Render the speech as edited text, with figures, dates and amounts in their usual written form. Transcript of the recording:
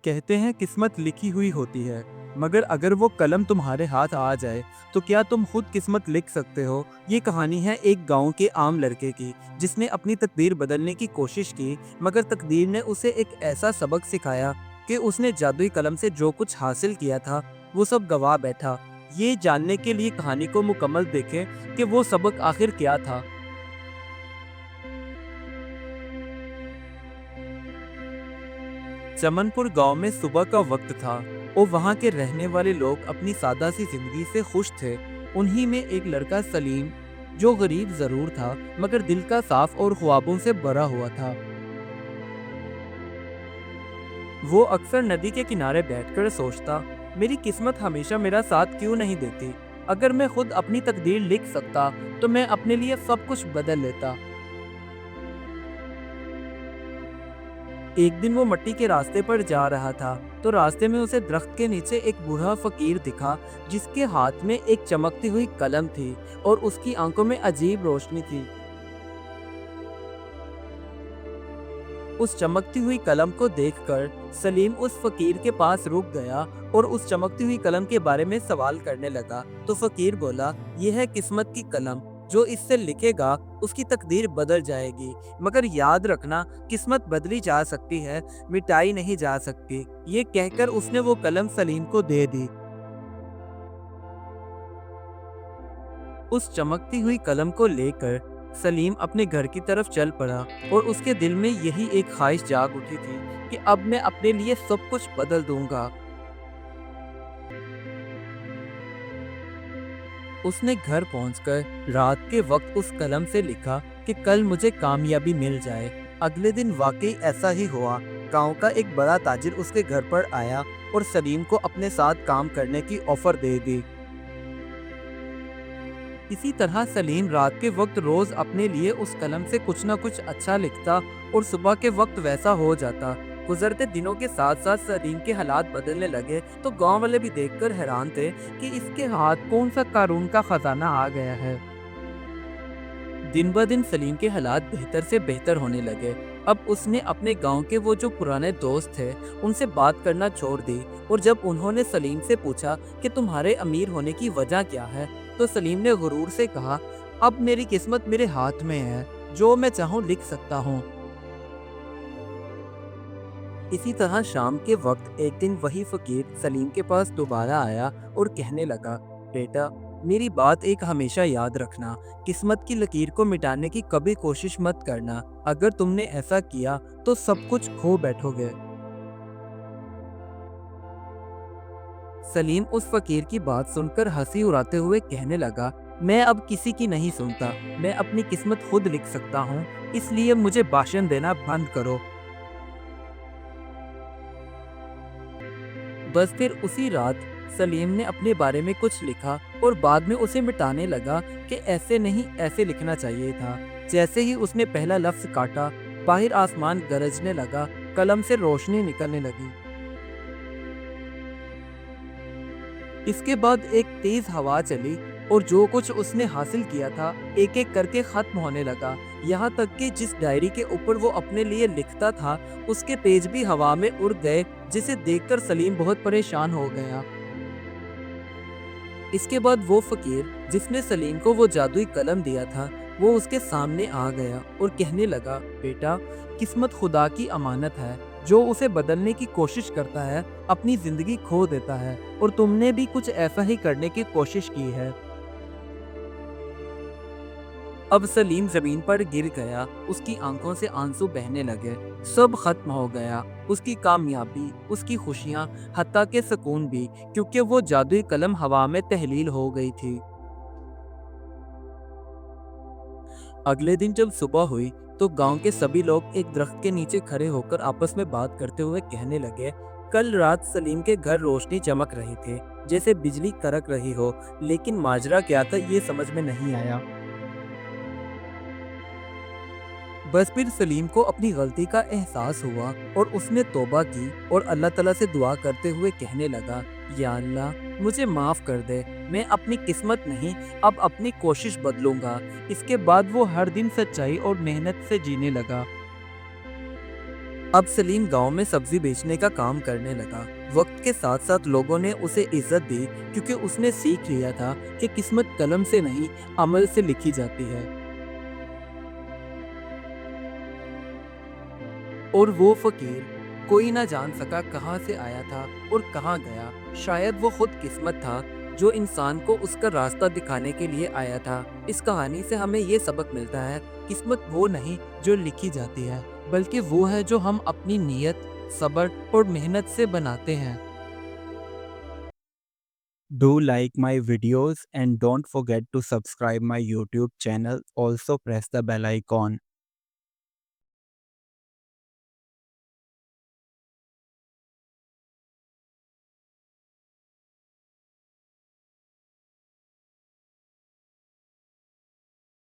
कहते हैं किस्मत लिखी हुई होती है, मगर अगर वो कलम तुम्हारे हाथ आ जाए तो क्या तुम खुद किस्मत लिख सकते हो? ये कहानी है एक गांव के आम लड़के की, जिसने अपनी तकदीर बदलने की कोशिश की, मगर तकदीर ने उसे एक ऐसा सबक सिखाया कि उसने जादुई कलम से जो कुछ हासिल किया था वो सब गवा बैठा। ये जानने के लिए कहानी को मुकम्मल देखें कि वो सबक आखिर क्या था। चमनपुर गांव में सुबह का वक्त था और वहां के रहने वाले लोग अपनी सादा सी जिंदगी से खुश थे। उन्हीं में एक लड़का सलीम, जो गरीब जरूर था मगर दिल का साफ और ख्वाबों से भरा हुआ था। वो अक्सर नदी के किनारे बैठकर सोचता, मेरी किस्मत हमेशा मेरा साथ क्यों नहीं देती? अगर मैं खुद अपनी तकदीर लिख सकता तो मैं अपने लिए सब कुछ बदल लेता। एक दिन वो मिट्टी के रास्ते पर जा रहा था तो रास्ते में उसे दरख्त के नीचे एक बूढ़ा फकीर दिखा, जिसके हाथ में एक चमकती हुई कलम थी और उसकी आंखों में अजीब रोशनी थी। उस चमकती हुई कलम को देखकर सलीम उस फकीर के पास रुक गया और उस चमकती हुई कलम के बारे में सवाल करने लगा। तो फकीर बोला, यह है किस्मत की कलम, जो इससे लिखेगा उसकी तकदीर बदल जाएगी। मगर याद रखना, किस्मत बदली जा सकती है, मिटाई नहीं जा सकती। ये कहकर उसने वो कलम सलीम को दे दी। उस चमकती हुई कलम को लेकर सलीम अपने घर की तरफ चल पड़ा और उसके दिल में यही एक ख्वाहिश जाग उठी थी कि अब मैं अपने लिए सब कुछ बदल दूंगा। उसने घर पहुंचकर रात के वक्त उस कलम से लिखा कि कल मुझे कामयाबी मिल जाए। अगले दिन वाकई ऐसा ही हुआ। गांव का एक बड़ा ताजिर उसके घर पर आया और सलीम को अपने साथ काम करने की ऑफर दे दी। इसी तरह सलीम रात के वक्त रोज अपने लिए उस कलम से कुछ न कुछ अच्छा लिखता और सुबह के वक्त वैसा हो जाता। गुजरते दिनों के साथ साथ सलीम के हालात बदलने लगे तो गांव वाले भी देखकर हैरान थे कि इसके हाथ कौन सा कानून का खजाना आ गया है। दिन ब दिन सलीम के हालात बेहतर से बेहतर होने लगे। अब उसने अपने गांव के वो जो पुराने दोस्त थे उनसे बात करना छोड़ दी और जब उन्होंने सलीम से पूछा कि तुम्हारे अमीर होने की वजह क्या है, तो सलीम ने गुरूर से कहा, अब मेरी किस्मत मेरे हाथ में है, जो मैं चाहूँ लिख सकता हूँ। इसी तरह शाम के वक्त एक दिन वही फकीर सलीम के पास दोबारा आया और कहने लगा, बेटा मेरी बात एक हमेशा याद रखना, किस्मत की लकीर को मिटाने की कभी कोशिश मत करना। अगर तुमने ऐसा किया तो सब कुछ खो बैठोगे। सलीम उस फकीर की बात सुनकर हंसी उड़ाते हुए कहने लगा, मैं अब किसी की नहीं सुनता, मैं अपनी किस्मत खुद लिख सकता हूँ, इसलिए मुझे भाषण देना बंद करो। बस फिर उसी रात सलीम ने अपने बारे में कुछ लिखा और बाद में उसे मिटाने लगा कि ऐसे नहीं, ऐसे लिखना चाहिए था। जैसे ही उसने पहला लफ्ज काटा, बाहर आसमान गरजने लगा, कलम से रोशनी निकलने लगी। इसके बाद एक तेज हवा चली और जो कुछ उसने हासिल किया था एक एक करके खत्म होने लगा। यहाँ तक कि जिस डायरी के ऊपर वो अपने लिए लिखता था उसके पेज भी हवा में उड़ गए, जिसे देखकर सलीम बहुत परेशान हो गया। इसके बाद वो फकीर जिसने सलीम को वो जादुई कलम दिया था वो उसके सामने आ गया और कहने लगा, बेटा किस्मत खुदा की अमानत है, जो उसे बदलने की कोशिश करता है अपनी जिंदगी खो देता है, और तुमने भी कुछ ऐसा ही करने की कोशिश की है। अब सलीम जमीन पर गिर गया, उसकी आंखों से आंसू बहने लगे। सब खत्म हो गया, उसकी कामयाबी, उसकी खुशियां, हत्ता के सुकून भी, क्योंकि वो जादुई कलम हवा में तहलील हो गई थी। अगले दिन जब सुबह हुई तो गांव के सभी लोग एक दरख्त के नीचे खड़े होकर आपस में बात करते हुए कहने लगे, कल रात सलीम के घर रोशनी चमक रही थी, जैसे बिजली कड़क रही हो, लेकिन माजरा क्या था ये समझ में नहीं आया। बस फिर सलीम को अपनी गलती का एहसास हुआ और उसने तौबा की और अल्लाह ताला से दुआ करते हुए कहने लगा, या अल्लाह मुझे माफ़ कर दे, मैं अपनी किस्मत नहीं अब अपनी कोशिश बदलूंगा। इसके बाद वो हर दिन सच्चाई और मेहनत से जीने लगा। अब सलीम गांव में सब्जी बेचने का काम करने लगा। वक्त के साथ साथ लोगों ने उसे इज्जत दी, क्योंकि उसने सीख लिया था कि किस्मत कलम से नहीं, अमल से लिखी जाती है। और वो फकीर कोई ना जान सका कहाँ से आया था और कहाँ गया। शायद वो खुद किस्मत था, जो इंसान को उसका रास्ता दिखाने के लिए आया था। इस कहानी से हमें ये सबक मिलता है, किस्मत वो नहीं जो लिखी जाती है, बल्कि वो है जो हम अपनी नीयत, सब्र और मेहनत से बनाते हैं। Do like my videos and don't forget to subscribe my YouTube channel. Also press the bell icon.